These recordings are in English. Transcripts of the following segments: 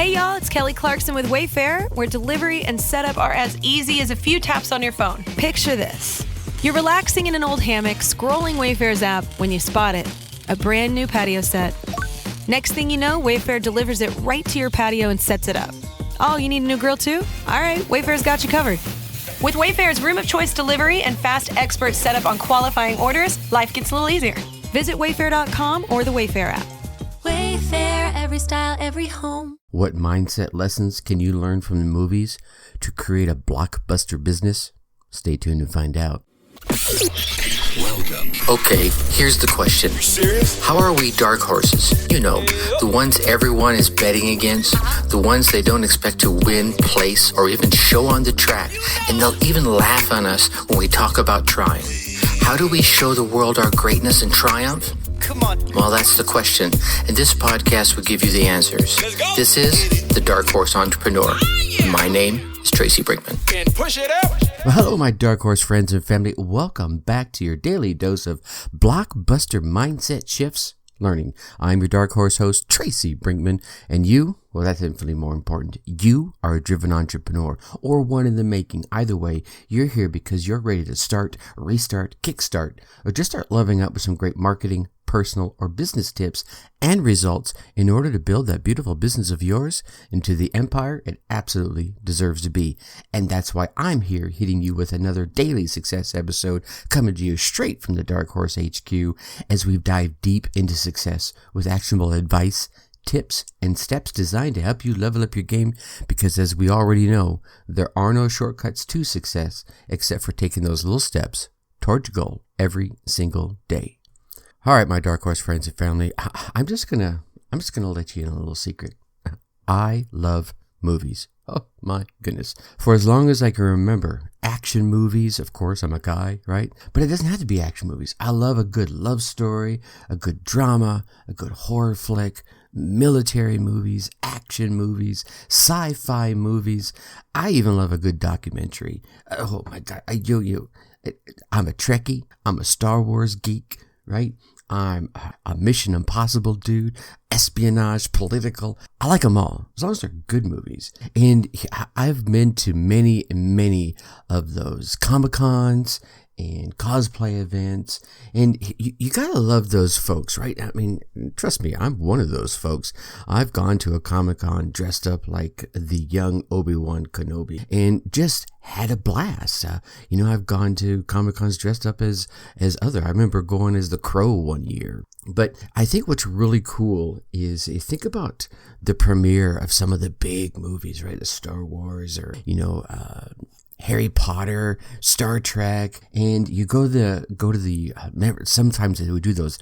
Hey y'all, it's Kelly Clarkson with Wayfair, where delivery and setup are as easy as a few taps on your phone. Picture this. You're relaxing in an old hammock, scrolling Wayfair's app when you spot it. A brand new patio set. Next thing you know, Wayfair delivers it right to your patio and sets it up. Oh, you need a new grill too? All right, Wayfair's got you covered. With Wayfair's room of choice delivery and fast expert setup on qualifying orders, life gets a little easier. Visit wayfair.com or the Wayfair app. Wayfair, every style, every home. What mindset lessons can you learn from the movies to create a blockbuster business? Stay tuned and find out. Welcome. Okay, here's the question. You serious? How are we dark horses? You know, the ones everyone is betting against, the ones they don't expect to win, place, or even show on the track, and they'll even laugh on us when we talk about trying. How do we show the world our greatness and triumph? Come on. Well, that's the question, and this podcast will give you the answers. This is The Dark Horse Entrepreneur. My name is Tracy Brinkman. And push it out. Well, hello, my Dark Horse friends and family. Welcome back to your daily dose of blockbuster mindset shifts learning. I'm your Dark Horse host, Tracy Brinkman, and you, well, that's infinitely more important. You are a driven entrepreneur or one in the making. Either way, you're here because you're ready to start, restart, kickstart, or just start leveling up with some great marketing, personal, or business tips and results in order to build that beautiful business of yours into the empire it absolutely deserves to be. And that's why I'm here hitting you with another daily success episode coming to you straight from the Dark Horse HQ as we dive deep into success with actionable advice, tips, and steps designed to help you level up your game, because as we already know, there are no shortcuts to success except for taking those little steps towards your goal every single day. All right, my Dark Horse friends and family, I'm just gonna let you in a little secret. I love movies. Oh my goodness. For as long as I can remember, action movies, of course, I'm a guy, right? But it doesn't have to be action movies. I love a good love story, a good drama, a good horror flick, military movies, action movies, sci-fi movies. I even love a good documentary. Oh my God. I'm a Trekkie. I'm a Star Wars geek, right? I'm a Mission Impossible dude, espionage, political. I like them all, as long as they're good movies. And I've been to many of those Comic-Cons and cosplay events. And you gotta love those folks, right? I mean, trust me, I'm one of those folks. I've gone to a Comic-Con dressed up like the young Obi-Wan Kenobi and just had a blast. I've gone to Comic-Cons dressed up as other. I remember going as the Crow one year. But I think what's really cool is you think about the premiere of some of the big movies, right? The Star Wars or, Harry Potter, Star Trek, and you go to the sometimes they would do those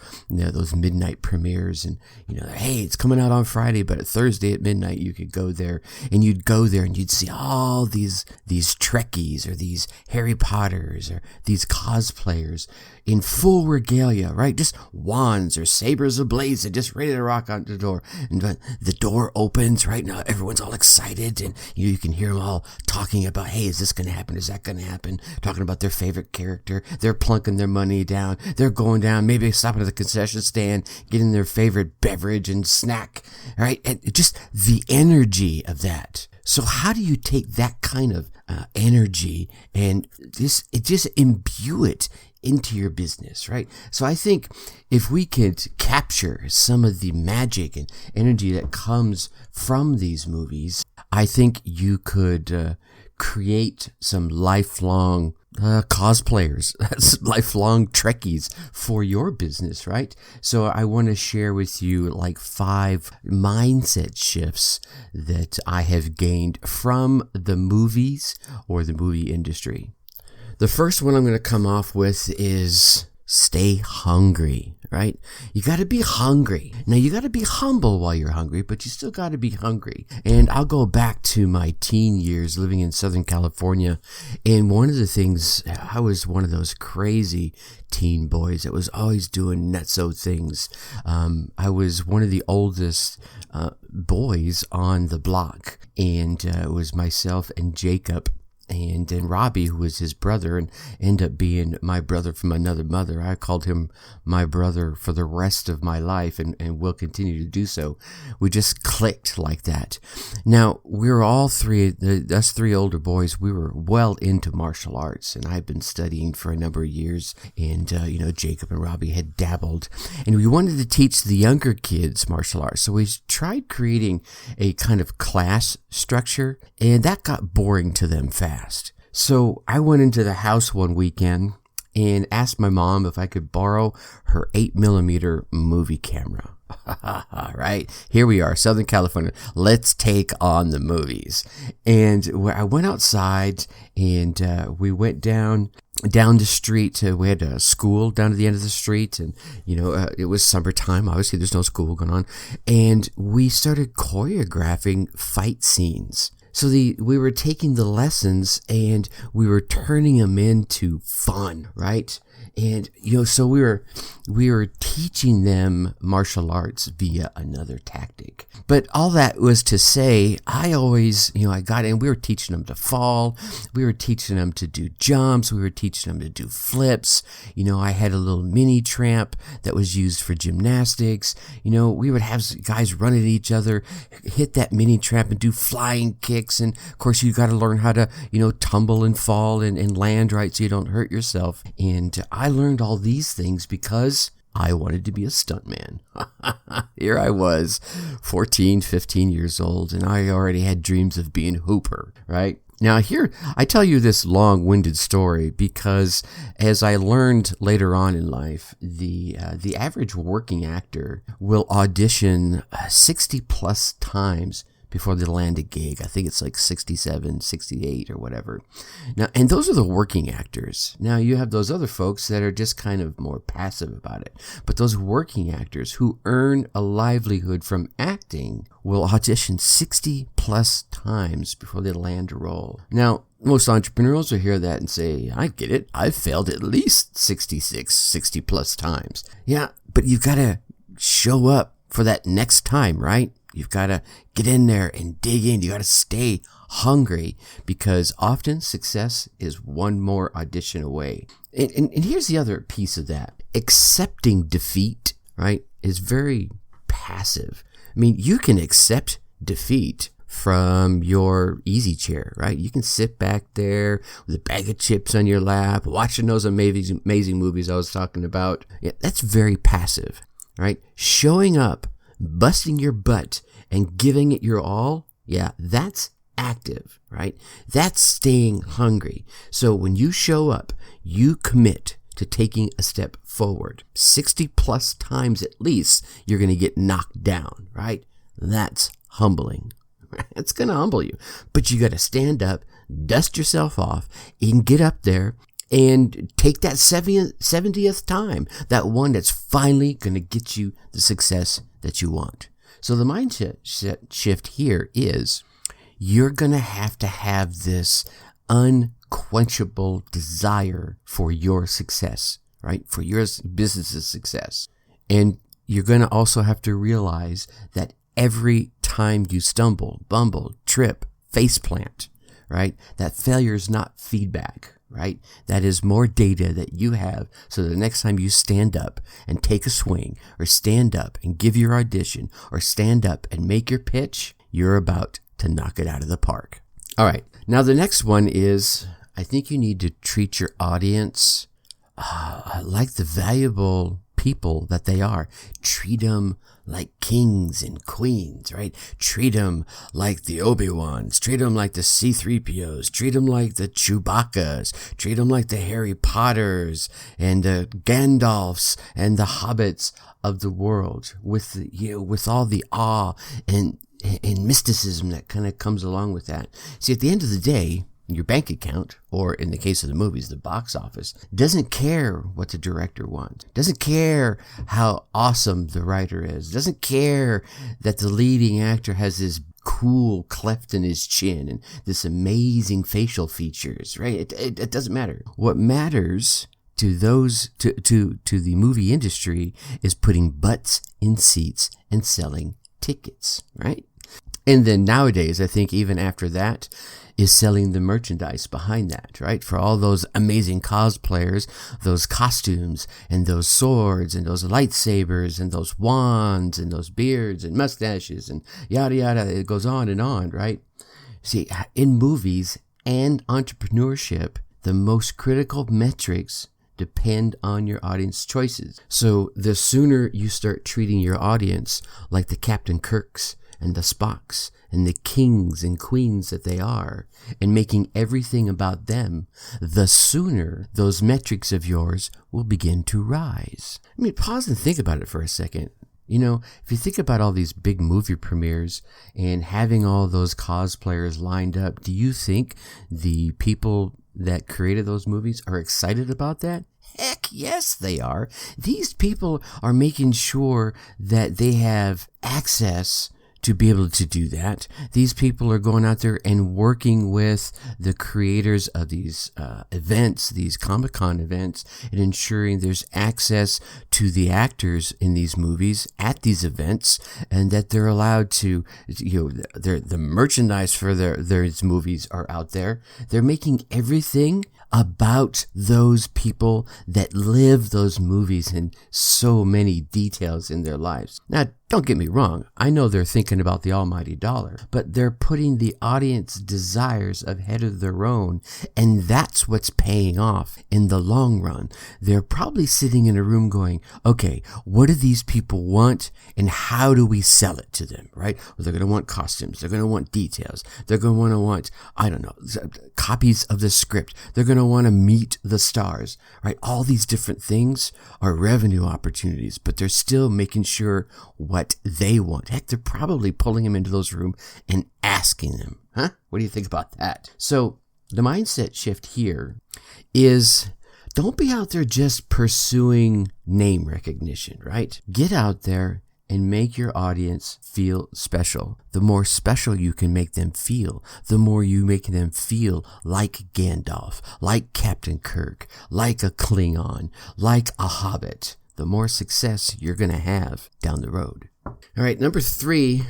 midnight premieres, and hey, it's coming out on Friday, but Thursday at midnight you could go there, and you'd go there and you'd see all these Trekkies or these Harry Potters or these cosplayers in full regalia, right? Just wands or sabers ablaze and just ready to rock out the door. And the door opens, right? Now everyone's all excited, and you can hear them all talking about, hey, is this going to happen? Is that going to happen? Talking about their favorite character. They're plunking their money down. They're going down, maybe stopping at the concession stand, getting their favorite beverage and snack, right? And just the energy of that. So how do you take that kind of energy and just imbue it into your business, right? So I think if we could capture some of the magic and energy that comes from these movies, I think you could create some lifelong cosplayers, lifelong Trekkies for your business, right? So I want to share with you like 5 mindset shifts that I have gained from the movies or the movie industry. The first one I'm going to come off with is stay hungry, right? You got to be hungry. Now, you got to be humble while you're hungry, but you still got to be hungry. And I'll go back to my teen years living in Southern California. And one of the things, I was one of those crazy teen boys that was always doing nutso things. I was one of the oldest boys on the block, and it was myself and Jacob. And then Robbie, who was his brother and ended up being my brother from another mother. I called him my brother for the rest of my life and will continue to do so. We just clicked like that. Now, we were all three, us three older boys, we were well into martial arts, and I've been studying for a number of years. And, Jacob and Robbie had dabbled, and we wanted to teach the younger kids martial arts. So we tried creating a kind of class structure, and that got boring to them fast. So I went into the house one weekend and asked my mom if I could borrow her 8mm movie camera. Right? Here we are, Southern California. Let's take on the movies. And I went outside and we went down the street. We had a school down at the end of the street, and it was summertime. Obviously, there's no school going on, and we started choreographing fight scenes. So we were taking the lessons and we were turning them into fun, right? And, so we were teaching them martial arts via another tactic. But all that was to say, I always, I got in, we were teaching them to fall. We were teaching them to do jumps. We were teaching them to do flips. I had a little mini tramp that was used for gymnastics. We would have guys run at each other, hit that mini tramp and do flying kicks. And of course, you got to learn how to, tumble and fall and land right so you don't hurt yourself. And I learned all these things because I wanted to be a stuntman. Here I was, 14, 15 years old, and I already had dreams of being Hooper, right? Now here, I tell you this long-winded story because as I learned later on in life, the average working actor will audition 60 plus times before they land a gig. I think it's like 67, 68 or whatever. Now, and those are the working actors. Now you have those other folks that are just kind of more passive about it. But those working actors who earn a livelihood from acting will audition 60 plus times before they land a role. Now, most entrepreneurs will hear that and say, I get it. I've failed at least 60 plus times. Yeah, but you've got to show up for that next time, right? You've got to get in there and dig in. You got to stay hungry because often success is one more audition away. And here's the other piece of that. Accepting defeat, right, is very passive. I mean, you can accept defeat from your easy chair, right? You can sit back there with a bag of chips on your lap, watching those amazing movies I was talking about. Yeah, that's very passive, right? Showing up, busting your butt, and giving it your all, yeah, that's active, right? That's staying hungry. So when you show up, you commit to taking a step forward. 60 plus times at least, you're going to get knocked down, right? That's humbling. It's going to humble you. But you got to stand up, dust yourself off, and get up there and take that 70th time, that one that's finally going to get you the success that you want. So the mindset shift here is you're going to have this unquenchable desire for your success, right? For your business's success. And you're going to also have to realize that every time you stumble, bumble, trip, faceplant, right? That failure is not feedback, right? That is more data that you have so the next time you stand up and take a swing or stand up and give your audition or stand up and make your pitch, you're about to knock it out of the park. All right. Now the next one is, I think you need to treat your audience like the valuable people that they are. Treat them like kings and queens, right? Treat them like the Obi-Wans. Treat them like the C-3POs. Treat them like the Chewbacca's. Treat them like the Harry Potters and the Gandalfs and the Hobbits of the world with all the awe and mysticism that kind of comes along with that. See, at the end of the day, your bank account, or in the case of the movies, the box office, doesn't care what the director wants. Doesn't care how awesome the writer is. Doesn't care that the leading actor has this cool cleft in his chin and this amazing facial features, right? It doesn't matter. What matters to the movie industry is putting butts in seats and selling tickets, right? And then nowadays, I think even after that is selling the merchandise behind that, right? For all those amazing cosplayers, those costumes and those swords and those lightsabers and those wands and those beards and mustaches and yada, yada. It goes on, right? See, in movies and entrepreneurship, the most critical metrics depend on your audience choices. So the sooner you start treating your audience like the Captain Kirks and the Spocks and the kings and queens that they are, and making everything about them, the sooner those metrics of yours will begin to rise. I mean, pause and think about it for a second. You know, if you think about all these big movie premieres and having all those cosplayers lined up, do you think the people that created those movies are excited about that? Heck yes, they are. These people are making sure that they have access to be able to do that. These people are going out there and working with the creators of these events, these Comic-Con events, and ensuring there's access to the actors in these movies at these events, and that they're allowed to, the merchandise for their movies are out there. They're making everything about those people that live those movies in so many details in their lives. Now, don't get me wrong. I know they're thinking about the almighty dollar, but they're putting the audience desires ahead of their own, and that's what's paying off in the long run. They're probably sitting in a room going, okay, what do these people want, and how do we sell it to them, right? Well, they're going to want costumes. They're going to want details. They're going to want, I don't know, copies of the script. They're going to want to meet the stars, right? All these different things are revenue opportunities, but they're still making sure what they want. Heck, they're probably pulling them into those rooms and asking them, huh? What do you think about that? So the mindset shift here is, don't be out there just pursuing name recognition, right? Get out there and make your audience feel special. The more special you can make them feel, the more you make them feel like Gandalf, like Captain Kirk, like a Klingon, like a Hobbit, the more success you're going to have down the road. All right, number 3,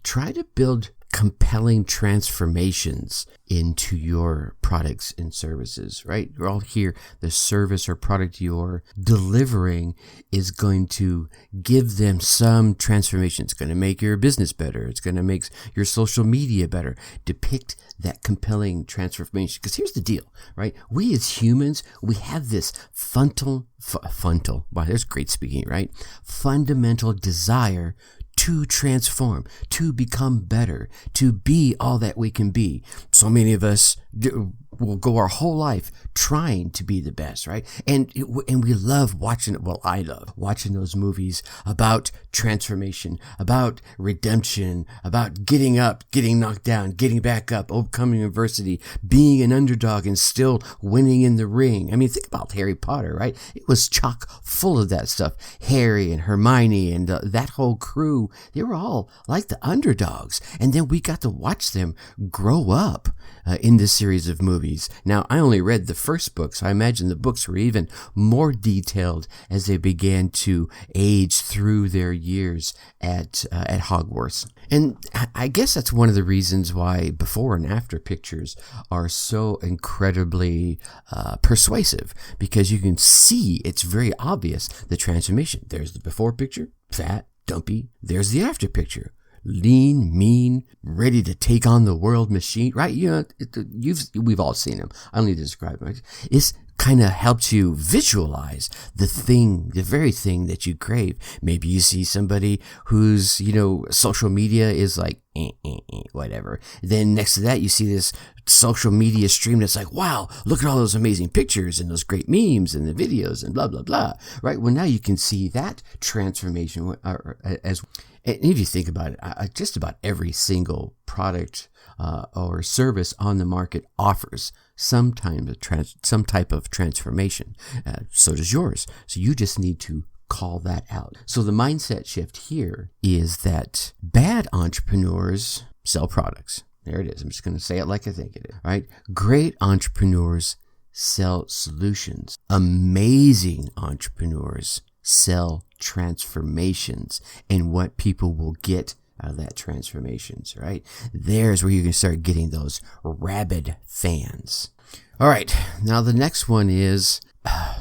try to build compelling transformations into your products and services, right? You're all here. The service or product you're delivering is going to give them some transformation. It's going to make your business better. It's going to make your social media better. Depict that compelling transformation. Because here's the deal, right? We as humans, we have this wow, there's great speaking, right? Fundamental desire to transform, to become better, to be all that we can be. So many of us will go our whole life trying to be the best, right? And we love watching it. Well, I love watching those movies about transformation, about redemption, about getting up, getting knocked down, getting back up, overcoming adversity, being an underdog and still winning in the ring. I mean, think about Harry Potter, right? It was chock full of that stuff. Harry and Hermione and that whole crew, they were all like the underdogs. And then we got to watch them grow up in this series of movies. Now, I only read the first book, so I imagine the books were even more detailed as they began to age through their years at Hogwarts. And I guess that's one of the reasons why before and after pictures are so incredibly persuasive, because you can see, it's very obvious, the transformation. There's the before picture, fat, dumpy. There's the after picture. Lean, mean, ready to take on the world machine, right? You know, we've all seen him. I don't need to describe him. It's kind of helps you visualize the very thing that you crave. Maybe you see somebody whose, social media is like, whatever. Then next to that, you see this social media stream that's like, wow, look at all those amazing pictures and those great memes and the videos and blah, blah, blah, right? Well, now you can see that transformation as. And if you think about it, just about every single product or service on the market offers some type of transformation. So does yours. So you just need to call that out. So the mindset shift here is that bad entrepreneurs sell products. There it is. I'm just going to say it like I think it is, right? Great entrepreneurs sell solutions. Amazing entrepreneurs sell transformations and what people will get out of that transformations, right? There's where you can start getting those rabid fans. All right, now the next one is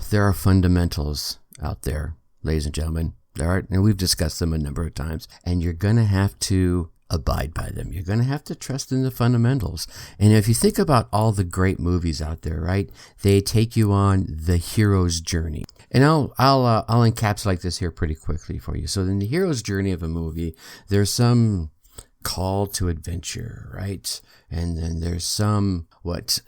there are fundamentals out there, ladies and gentlemen. There are, and we've discussed them a number of times, and you're going to have to abide by them. You're going to have to trust in the fundamentals. And if you think about all the great movies out there, right, they take you on the hero's journey. And I'll encapsulate this here pretty quickly for you. So in the hero's journey of a movie, there's some call to adventure, right? And then there's some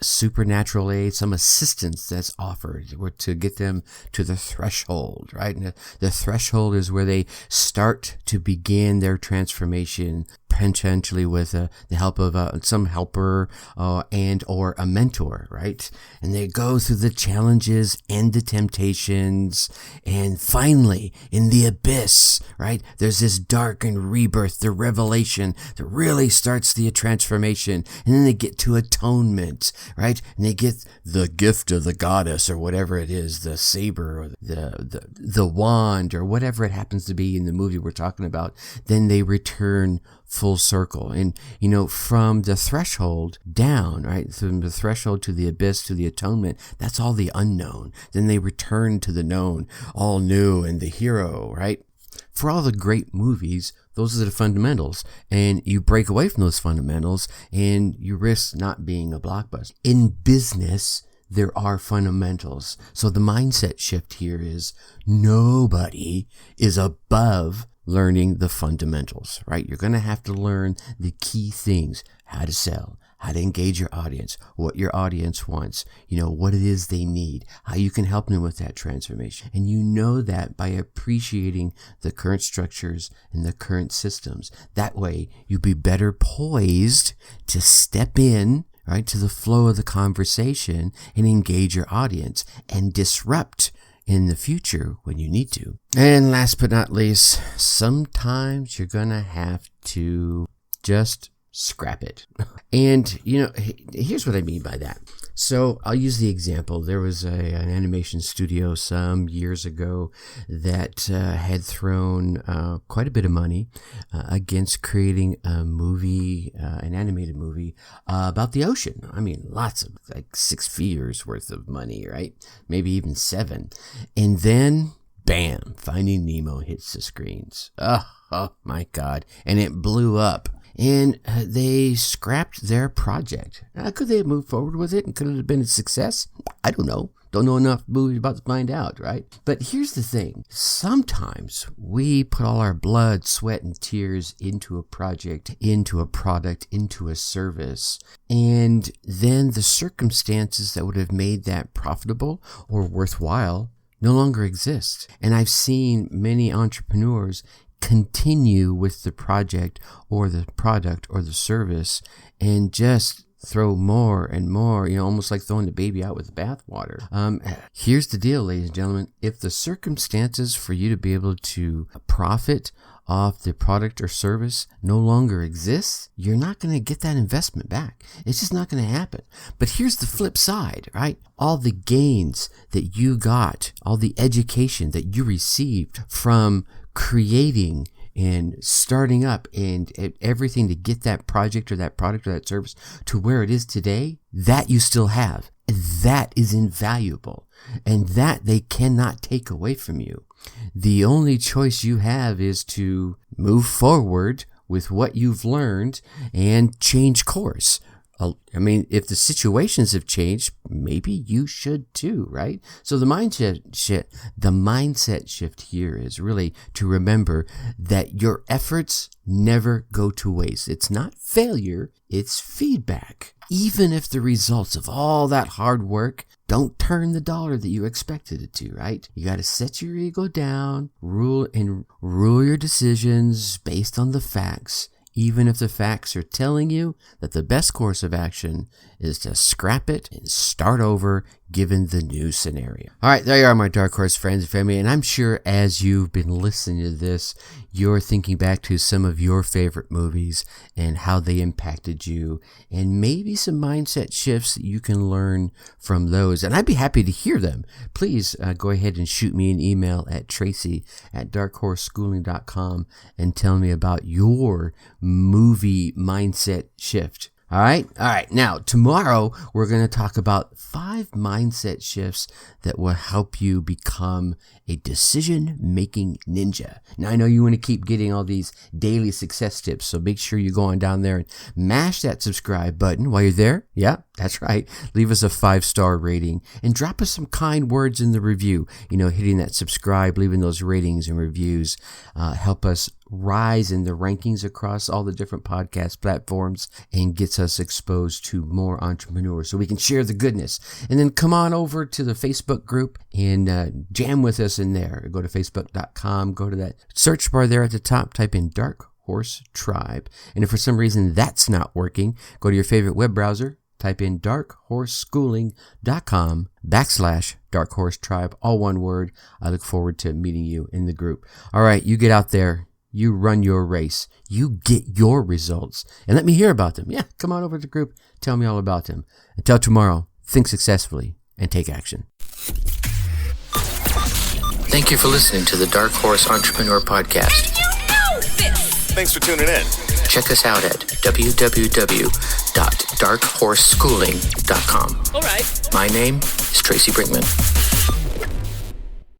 supernatural aid, some assistance that's offered to get them to the threshold, right? And the threshold is where they start to begin their transformation, potentially with the help of some helper and or a mentor, right? And they go through the challenges and the temptations, and finally in the abyss, right, there's this dark and rebirth, the revelation that really starts the transformation. And then they get to atonement, right? And they get the gift of the goddess or whatever it is, the saber or the wand or whatever it happens to be in the movie we're talking about. Then they return full circle. And, from the threshold down, right? From the threshold to the abyss to the atonement, that's all the unknown. Then they return to the known, all new, and the hero, right? For all the great movies, those are the fundamentals. And you break away from those fundamentals and you risk not being a blockbuster. In business, there are fundamentals. So the mindset shift here is nobody is above learning the fundamentals, right? You're going to have to learn the key things: how to sell, how to engage your audience, what your audience wants, what it is they need, how you can help them with that transformation. And you know that by appreciating the current structures and the current systems. That way you'll be better poised to step in, right, to the flow of the conversation and engage your audience and disrupt in the future when you need to. And last but not least, sometimes you're going to have to just scrap it. And, here's what I mean by that. So I'll use the example. There was an animation studio some years ago that had thrown quite a bit of money against creating a movie, an animated movie about the ocean. I mean, lots of 6 figures worth of money, right? Maybe even 7. And then, bam, Finding Nemo hits the screens. Oh my God. And it blew up. And they scrapped their project. Could they have moved forward with it? And could it have been a success? I don't know. Don't know enough movies about to find out, right? But here's the thing. Sometimes we put all our blood, sweat, and tears into a project, into a product, into a service. And then the circumstances that would have made that profitable or worthwhile no longer exist. And I've seen many entrepreneurs continue with the project or the product or the service and just throw more and more, almost like throwing the baby out with the bathwater. Here's the deal, ladies and gentlemen. If the circumstances for you to be able to profit off the product or service no longer exists, you're not going to get that investment back. It's just not going to happen. But here's the flip side, right? All the gains that you got, all the education that you received from creating and starting up and everything to get that project or that product or that service to where it is today, that you still have. That is invaluable, and that they cannot take away from you. The only choice you have is to move forward with what you've learned and change course. I mean, if the situations have changed, maybe you should too, right? So the mindset shift here is really to remember that your efforts never go to waste. It's not failure, it's feedback. Even if the results of all that hard work don't turn the dollar that you expected it to, right? You got to set your ego down, rule your decisions based on the facts. Even if the facts are telling you that the best course of action is to scrap it and start over, given the new scenario. All right, there you are, my Dark Horse friends and family, and I'm sure as you've been listening to this, you're thinking back to some of your favorite movies and how they impacted you, and maybe some mindset shifts that you can learn from those, and I'd be happy to hear them. Please go ahead and shoot me an email at tracy@darkhorseschooling.com and tell me about your movie mindset shift. All right. Now, tomorrow, we're going to talk about 5 mindset shifts that will help you become a decision-making ninja. Now, I know you want to keep getting all these daily success tips, so make sure you go on down there and mash that subscribe button while you're there. Yeah, that's right. Leave us a 5-star rating and drop us some kind words in the review. Hitting that subscribe, leaving those ratings and reviews help us rise in the rankings across all the different podcast platforms and gets us exposed to more entrepreneurs so we can share the goodness. And then come on over to the Facebook group and jam with us in there. Go to facebook.com, go to that search bar there at the top, type in Dark Horse Tribe. And if for some reason that's not working, go to your favorite web browser, type in darkhorseschooling.com/Dark Horse Tribe, all one word. I look forward to meeting you in the group. All right, you get out there. You run your race. You get your results. And let me hear about them. Yeah, come on over to the group. Tell me all about them. Until tomorrow, think successfully and take action. Thank you for listening to the Dark Horse Entrepreneur Podcast. And you know this! Thanks for tuning in. Check us out at www.darkhorseschooling.com. All right. My name is Tracy Brinkman.